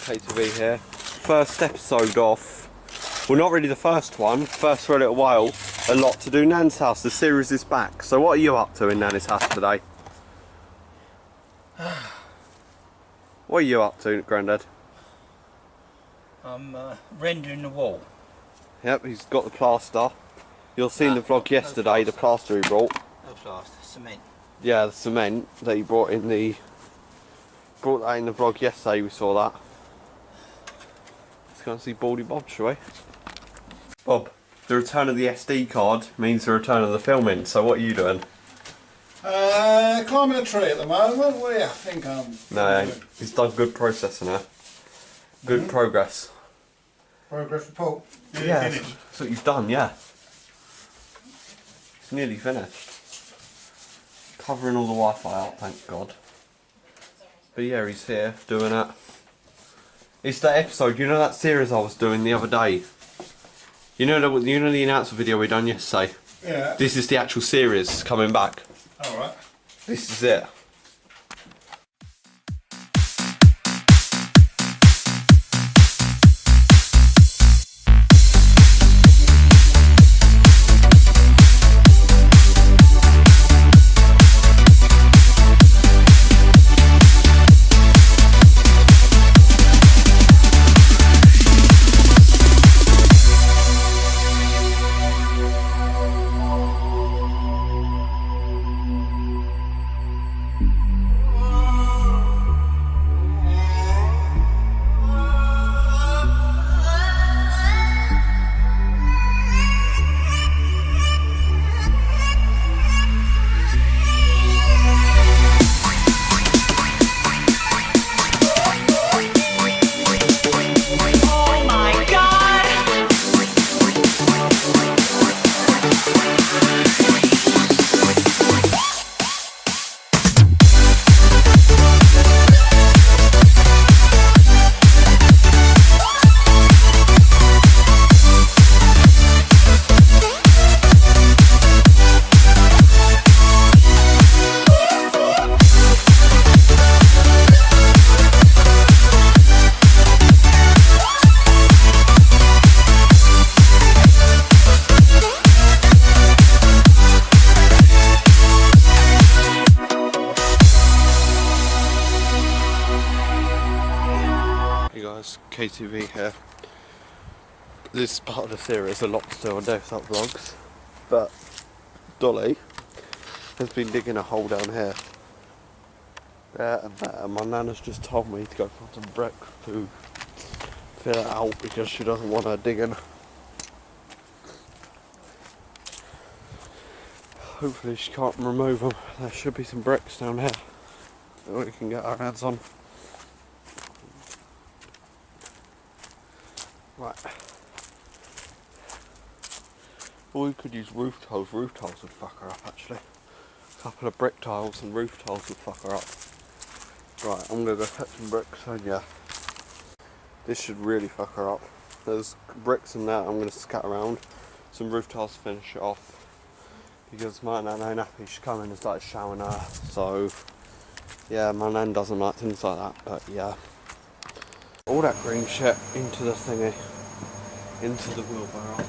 KTV here. First episode off. Well, not really the first one. First for a little while. A lot to do. Nan's house. The series is back. So what are you up to in Nan's house today? What are you up to, Grandad? I'm rendering the wall. Yep, he's got the plaster. You'll see in the vlog yesterday the plaster he brought. No plaster, cement. Yeah, the cement that he brought in the... Brought that in the vlog yesterday, we saw that. Let's go and see Baldy Bob, shall we? Bob, the return of the SD card means the return of the filming, so what are you doing? Climbing a tree at the moment. What do you think I'm No, doing? he's done good processing there. Good progress. Progress report. Nearly Yeah, finished. that's what you've done, yeah. It's nearly finished. Covering all the Wi-Fi out, thank God. But yeah, he's here doing it. It's that episode, you know that series I was doing the other day? You know the announcement video we done yesterday? Yeah. This is the actual series coming back. Alright. This is it. KTV here. This is part of the series, a lot to do on davisheartvlogs, but Dolly has been digging a hole down here. There and there, and my nan has just told me to go find some brick to fill it out because she doesn't want her digging. Hopefully she can't remove them. There should be some bricks down here that we can get our hands on. Right. Or we could use roof tiles. Roof tiles would fuck her up actually. A couple of brick tiles and roof tiles would fuck her up. Right, I'm gonna go fetch some bricks and yeah. This should really fuck her up. There's bricks in there I'm gonna scatter around. Some roof tiles to finish it off. Because my nan ain't happy, she's come in and started showering her. So yeah, my nan doesn't like things like that, but yeah. All that green shit into the thingy, into the wheelbarrow.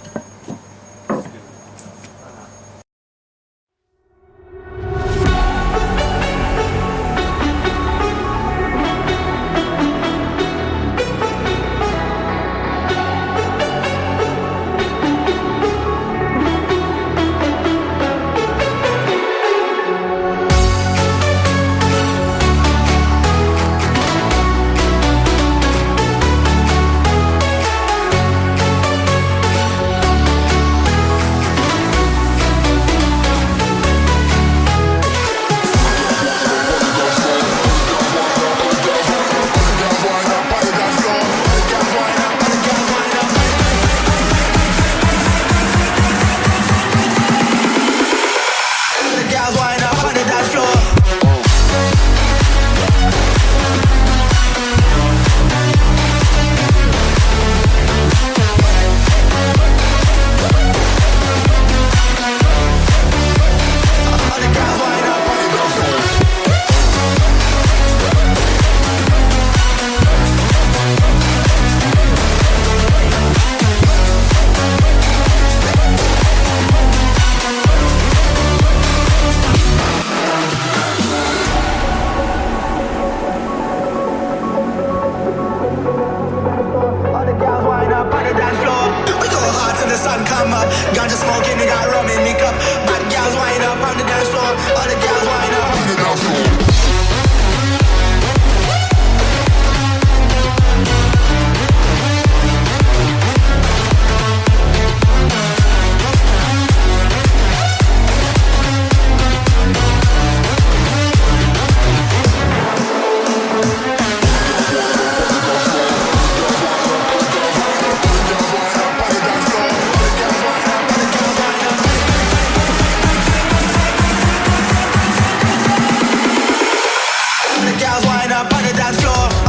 wind up on the dance floor.